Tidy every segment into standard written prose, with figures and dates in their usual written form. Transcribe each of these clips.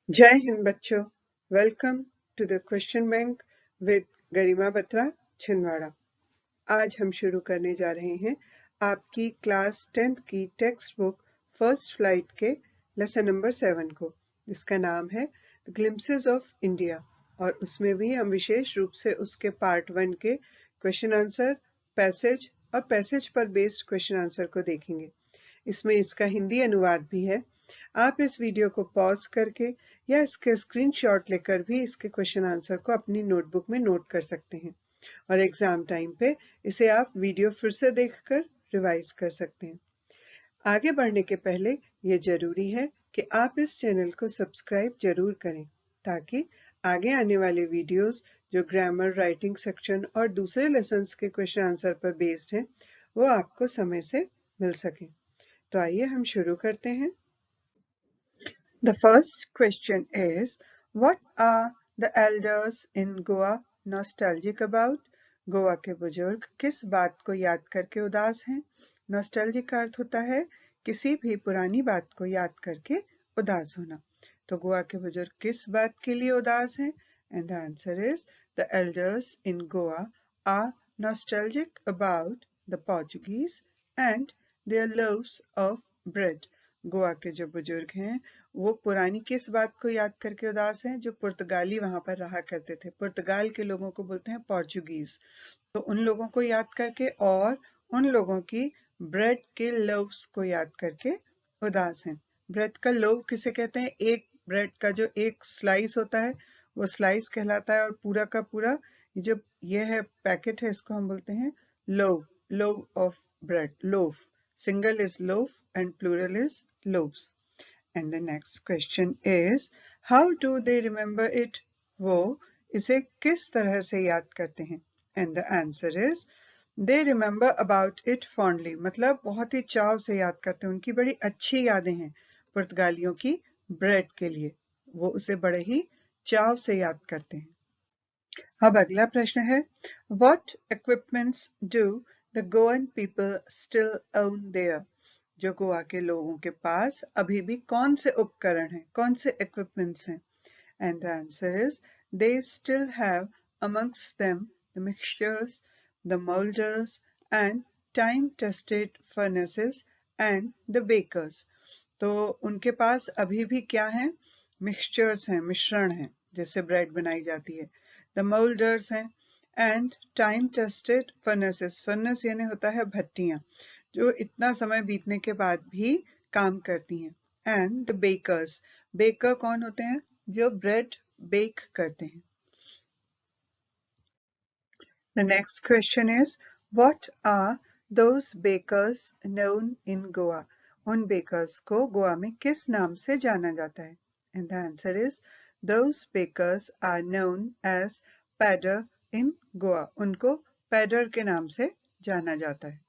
जय हिंद बच्चों, welcome to the question bank with Garima Batra Chhindwara. आज हम शुरू करने जा रहे हैं आपकी क्लास 10th की टेक्स्ट बुक फर्स्ट फ्लाइट के लेसन नंबर 7 को, जिसका नाम है द ग्लिम्पसेस ऑफ इंडिया। और उसमें भी हम विशेष रूप से उसके पार्ट 1 के क्वेश्चन आंसर, पैसेज और पैसेज पर बेस्ड क्वेश्चन आंसर को देखेंगे। इसमें इसका हिंदी अनुवाद भी है। आप इस वीडियो को पॉज करके या इसके स्क्रीनशॉट लेकर भी इसके क्वेश्चन आंसर को अपनी नोटबुक में नोट कर सकते हैं और एग्जाम टाइम पे इसे आप वीडियो फिर से देखकर रिवाइज कर सकते हैं। आगे बढ़ने के पहले ये जरूरी है कि आप इस चैनल को सब्सक्राइब जरूर करें ताकि आगे आने वाले वीडियोस जो ग्रामर, राइटिंग सेक्शन और दूसरे लेसन्स के क्वेश्चन आंसर पर बेस्ड हैं वो आपको समय से मिल सके। तो आइए हम शुरू करते हैं। The first question is, what are the elders in Goa nostalgic about? Goa के बुजुर्ग किस बात को याद करके उदास हैं? नॉस्टैल्जिक का अर्थ होता है किसी भी पुरानी बात को याद करके उदास होना। तो गोवा के बुजुर्ग किस बात के लिए उदास हैं? And the answer is, the elders in Goa are nostalgic about the Portuguese and their loaves of bread. Goa के जो बुजुर्ग हैं वो पुरानी किस बात को याद करके उदास हैं? जो पुर्तगाली वहां पर रहा करते थे। पुर्तगाल के लोगों को बोलते हैं पोर्चुगीज। तो उन लोगों को याद करके और उन लोगों की ब्रेड के लोव्स को याद करके उदास हैं। ब्रेड का लोव किसे कहते हैं? एक ब्रेड का जो एक स्लाइस होता है वो स्लाइस कहलाता है, और पूरा का पूरा जो ये है पैकेट है इसको हम बोलते हैं loaf. Loaf of bread, loaf. Single is loaf and plural is loaves. And the next question is, how do they remember it? वो इसे किस तरह से याद करते हैं? And the answer is, they remember about it fondly. मतलब बहुत ही चाव से याद करते हैं। उनकी बड़ी अच्छी यादें हैं पुर्तगालियों की ब्रेड के लिए। वो उसे बड़े ही चाव से याद करते हैं। अब अगला प्रश्न है, What equipments do the Goan people still own there? जो गोवा के लोगों के पास अभी भी कौन से उपकरण हैं, कौन से इक्विपमेंट्स हैं? And the answer is, they still have amongst them the mixtures, the molders and time-tested furnaces and the bakers. तो उनके पास अभी भी क्या है? मिक्सचर्स हैं, मिश्रण हैं जिससे ब्रेड बनाई जाती है। द मोल्डर्स हैं and time tested furnaces. Furnace यानी होता है भट्टियां जो इतना समय बीतने के बाद भी काम करती हैं। एंड द बेकर्स, बेकर कौन होते हैं? जो ब्रेड बेक करते हैं। The next question is, what are those bakers known in Goa? उन bakers को गोवा में किस नाम से जाना जाता है? And the answer is, those bakers are known as padder in Goa. उनको padder के नाम से जाना जाता है।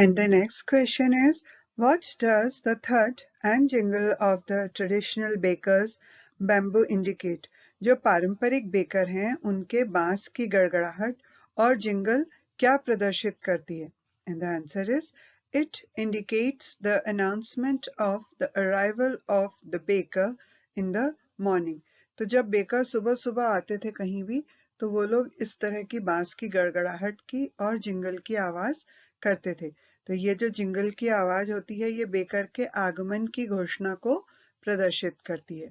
And the next question is, what does the thud and jingle of the traditional bakers bamboo indicate? जो पारंपरिक बेकर हैं उनके बांस की गड़गड़ाहट और जिंगल क्या प्रदर्शित करती है? And the answer is, it indicates the announcement of the arrival of the baker in the morning. तो जब बेकर सुबह सुबह आते थे कहीं भी तो वो लोग इस तरह की बांस की गड़गड़ाहट की और जिंगल की आवाज करते थे। तो ये जो जिंगल की आवाज होती है ये बेकर के आगमन की घोषणा को प्रदर्शित करती है।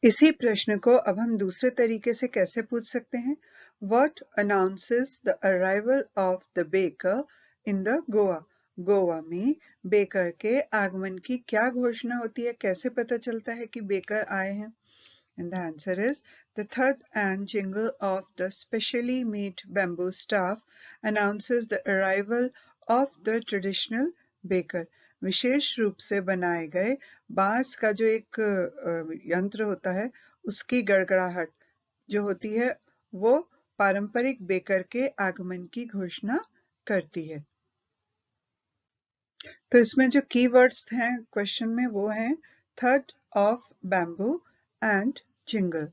इसी प्रश्न को अब हम दूसरे तरीके से कैसे पूछ सकते हैं? What announces the arrival of the baker in the Goa? Goa में बेकर के आगमन की क्या घोषणा होती है? कैसे पता चलता है कि बेकर आए हैं? And the answer is, the thud and jingle of the specially made bamboo staff announces the arrival of the traditional baker. विशेष रूप से बनाए गए बांस का जो एक यंत्र होता है उसकी गड़गड़ाहट जो होती है वो पारंपरिक बेकर के आगमन की घोषणा करती है। तो इसमें जो कीवर्ड्स हैं क्वेश्चन में वो हैं थड of bamboo and jingle.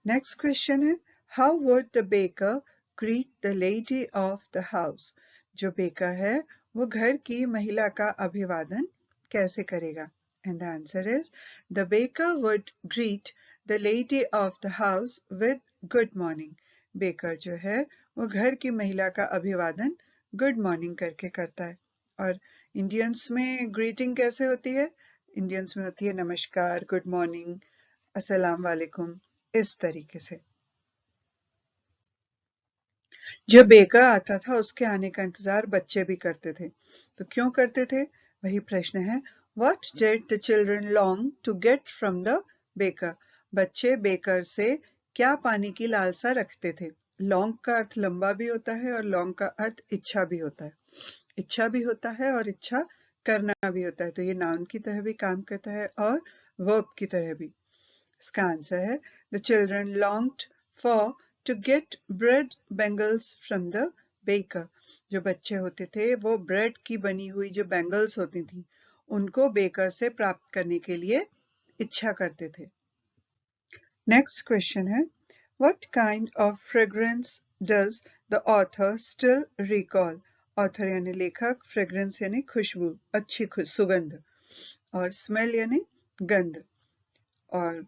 Next question है, how would the baker greet the lady of the house? जो बेकर है वो घर की महिला का अभिवादन कैसे करेगा? And the answer is the baker would greet the lady of the house with good morning. Baker जो है वो घर की महिला का अभिवादन गुड मॉर्निंग करके करता है. और इंडियंस में ग्रीटिंग कैसे होती है? इंडियंस में होती है नमस्कार, गुड मॉर्निंग, अस्सलाम वालेकुम, इस तरीके से. जब बेकर आता था उसके आने का इंतजार बच्चे भी करते थे. तो क्यों करते थे? वही प्रश्न है. What did the children long to get from the baker? बच्चे बेकर से क्या पाने की लालसा रखते थे? लॉन्ग का अर्थ लंबा भी होता है और लॉन्ग का अर्थ इच्छा भी होता है. इच्छा भी होता है और इच्छा करना भी होता है. तो ये नाउन की तरह भी काम करता है और वर्ब की तरह भी. इसका आंसर है The children longed for to get bread bangles from the baker. जो बच्चे होते थे वो ब्रेड की बनी हुई जो बैंगल्स होती थी उनको बेकर से प्राप्त करने के लिए इच्छा करते थे. नेक्स्ट क्वेश्चन है What kind of fragrance does the author still recall? Author यानी लेखक, फ्रेग्रेंस यानी खुशबू, अच्छी सुगंध, और स्मेल यानी गंध. और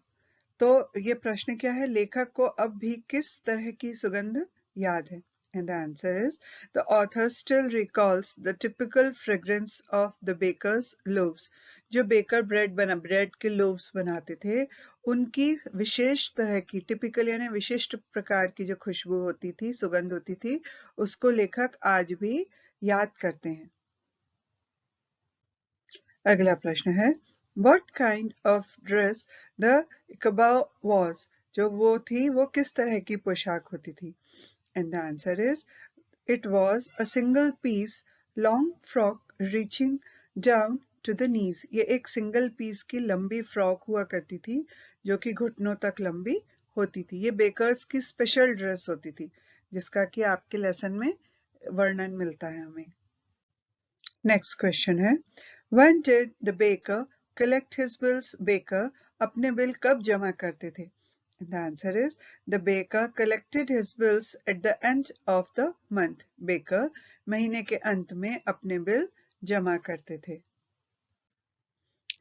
तो ये प्रश्न क्या है? लेखक को अब भी किस तरह की सुगंध याद है? And the answer is the author still recalls the typical fragrance of the baker's loaves. जो बेकर ब्रेड के लोव्स बनाते थे उनकी विशेष तरह की, टिपिकल यानी विशिष्ट प्रकार की जो खुशबू होती थी, सुगंध होती थी, उसको लेखक आज भी याद करते हैं. अगला प्रश्न है What kind of dress the Iqbal was? जो वो थी वो किस तरह की पोशाक होती थी? And the answer is it was a single piece long frock reaching down to the knees. ये एक सिंगल पीस की लंबी फ्रॉक हुआ करती थी जो कि घुटनों तक लंबी होती थी. ये बेकर्स की स्पेशल ड्रेस होती थी जिसका कि आपके लेसन में वर्णन मिलता है हमें. नेक्स्ट क्वेश्चन है When did the baker collect his bills? Baker अपने बिल कब जमा करते थे? The answer is the baker collected his bills at the end of the month. Baker महीने के अंत में अपने बिल जमा करते थे.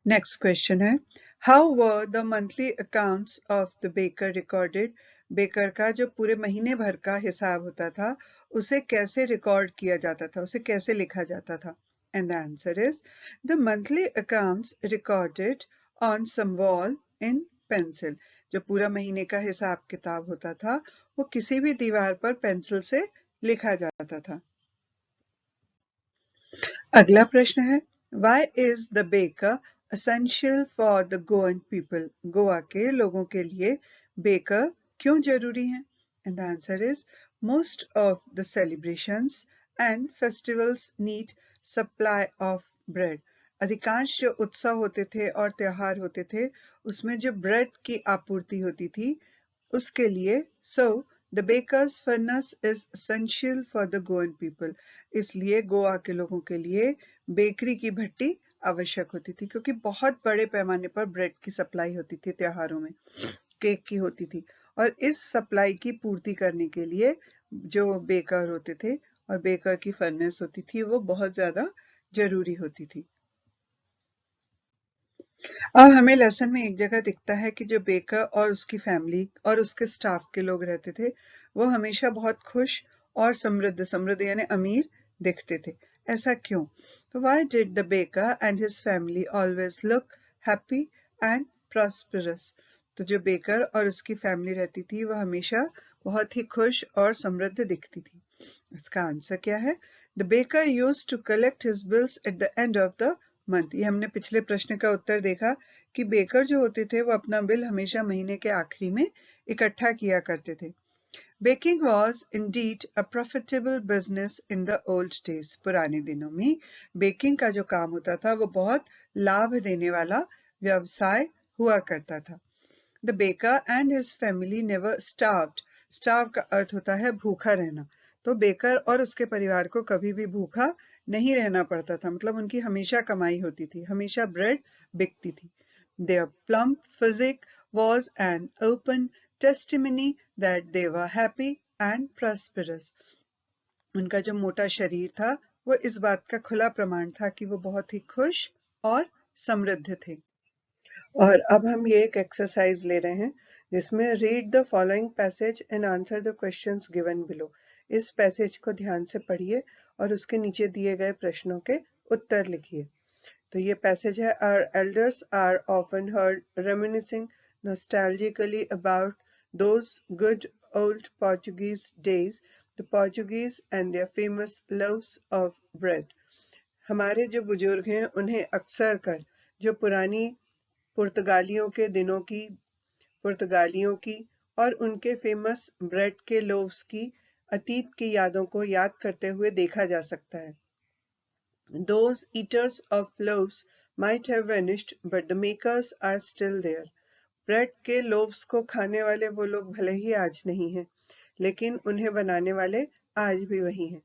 नेक्स्ट क्वेश्चन है How were the monthly accounts of the baker recorded? Baker का जो पूरे महीने भर का हिसाब होता था उसे कैसे रिकॉर्ड किया जाता था, उसे कैसे लिखा जाता था? And the answer is the monthly accounts recorded on some wall in pencil. जो पूरा महीने का हिसाब किताब होता था वो किसी भी दीवार पर पेंसिल से लिखा जाता था. अगला प्रश्न है Why is the baker essential for the Goan people? Goa के लोगों के लिए बेकर क्यों जरूरी है? And the answer is most of the celebrations and festivals need supply of bread. अधिकांश जो उत्सव होते थे और त्योहार होते थे उसमें जो ब्रेड की आपूर्ति होती थी उसके लिए so the baker's furnace is essential for the Goan people. इसलिए गोवा के लोगों के लिए बेकरी की भट्टी आवश्यक होती थी क्योंकि बहुत बड़े पैमाने पर ब्रेड की सप्लाई होती थी, त्योहारों में केक की होती थी, और इस सप्लाई की पूर्ति करने के लिए जो बेकर होते थे और बेकर की फर्नेस होती थी वो बहुत ज्यादा जरूरी होती थी. अब हमें लेसन में एक जगह दिखता है कि जो बेकर और उसकी फैमिली और उसके स्टाफ के लोग रहते थे वो हमेशा बहुत खुश और समृद्ध यानी अमीर दिखते थे. ऐसा क्यों? तो why did the baker and his family always look happy and prosperous? तो जो बेकर और उसकी फैमिली रहती थी वह हमेशा बहुत ही खुश और समृद्ध दिखती थी. इसका आंसर क्या है? The baker used to collect his bills at the end of the month. ये हमने पिछले प्रश्न का उत्तर देखा कि बेकर जो होते थे वो अपना बिल हमेशा महीने के आखिरी में इकट्ठा किया करते थे. Baking was indeed a profitable business in the old days. पुराने दिनों में बेकिंग का जो काम होता था वो बहुत लाभ देने वाला व्यवसाय हुआ करता था. The baker and his family never starved. Starve का अर्थ होता है भूखा रहना. तो बेकर और उसके परिवार को कभी भी भूखा नहीं रहना पड़ता था, मतलब उनकी हमेशा कमाई होती थी, हमेशा ब्रेड बिकती थी. Their plump physique was an open testimony that they were happy and prosperous. उनका जो मोटा शरीर था वो इस बात का खुला प्रमाण था कि वो बहुत ही खुश और समृद्ध थे। और अब हम ये एक एक्सरसाइज ले रहे हैं जिसमें read the following passage and answer the questions given below. इस पैसेज को ध्यान से पढ़िए और उसके नीचे दिए गए प्रश्नों के उत्तर लिखिए। तो ये पैसेज है, Our elders are often heard reminiscing nostalgically about those good old Portuguese days, the Portuguese and their famous loaves of bread. हमारे जो बुजुर्ग हैं उन्हें अक्सर कर जो पुरानी पुर्तगालियों के दिनों की, पुर्तगालियों की और उनके फेमस ब्रेड के लोव्स की अतीत की यादों को याद करते हुए देखा जा सकता है। Those eaters of loaves might have vanished, but the makers are still there. Bread के लोव्स को खाने वाले वो लोग भले ही आज नहीं हैं, लेकिन उन्हें बनाने वाले आज भी वही हैं।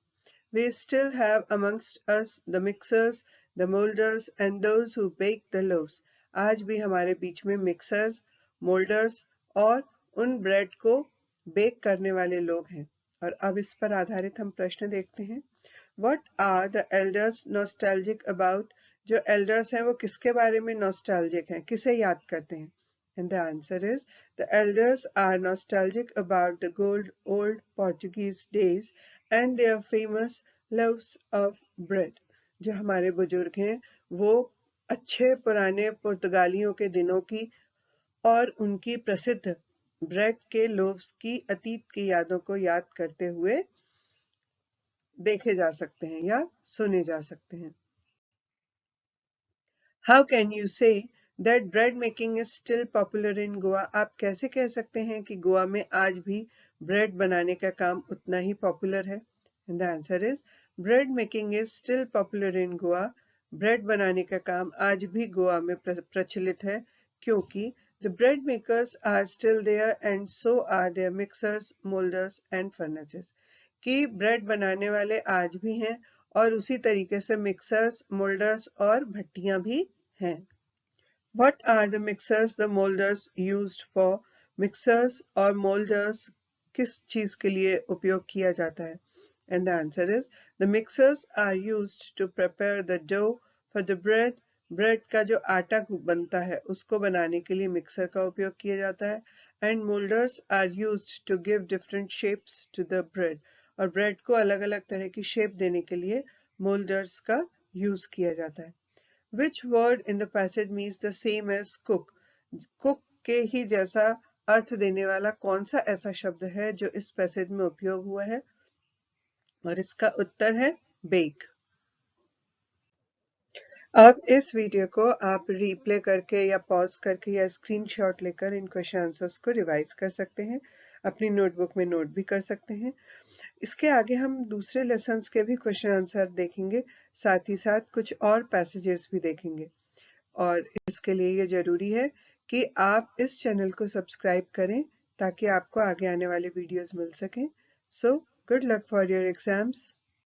We still have amongst us the mixers, the molders and those who bake the loaves. आज भी हमारे बीच में मिक्सर्स, मोल्डर्स और उन ब्रेड को बेक करने वाले लोग हैं। और अब इस पर आधारित हम प्रश्न देखते हैं। What are the elders nostalgic about? जो elders हैं वो किसके बारे में nostalgic हैं, किसे याद करते हैं? And the answer is, the elders are nostalgic about the good old Portuguese days and their famous loaves of bread. जो हमारे बुजुर्ग हैं वो अच्छे पुराने पुर्तगालियों के दिनों की और उनकी प्रसिद्ध ब्रेड के लोव्स की अतीत की यादों को याद करते हुए देखे जा सकते हैं या सुने जा सकते हैं। How can you say that bread making is still popular in Goa? आप कैसे कह सकते हैं कि गोवा में आज भी ब्रेड बनाने का काम उतना ही पॉपुलर है? And the answer is, bread making is still popular in Goa. Bread बनाने का काम आज भी गोवा में प्रचलित है क्योंकि the bread makers are still there and so are their mixers, molders and furnaces. कि ब्रेड बनाने वाले आज भी हैं और उसी तरीके से मिक्सर्स, मोल्डर्स और भट्टियां भी हैं। What are the mixers, the molders used for? Mixers और मोल्डर्स किस चीज के लिए उपयोग किया जाता है? And the answer is, the mixers are used to prepare the dough for the bread. Bread का जो आटा बनता है उसको बनाने के लिए मिक्सर का उपयोग किया जाता है। And molders are used to give different shapes to the bread. और ब्रेड को अलग अलग तरह की शेप देने के लिए मोल्डर्स का यूज किया जाता है। Which word in the passage means the same as cook? Cook के ही जैसा अर्थ देने वाला कौन सा ऐसा शब्द है जो इस पैसेज में उपयोग हुआ है? और इसका उत्तर है bake. अब इस वीडियो को आप रिप्ले करके या पॉज करके या स्क्रीनशॉट लेकर इन क्वेश्चन आंसर्स को रिवाइज कर सकते हैं, अपनी नोटबुक में नोट भी कर सकते हैं। इसके आगे हम दूसरे लेसन्स के भी क्वेश्चन आंसर देखेंगे, साथ ही साथ कुछ और पैसेजेस भी देखेंगे। और इसके लिए ये जरूरी है कि आप इस चैनल को सब्सक्राइब करें ताकि आपको आगे आने वाले वीडियोस मिल सकें। So good luck for your exams.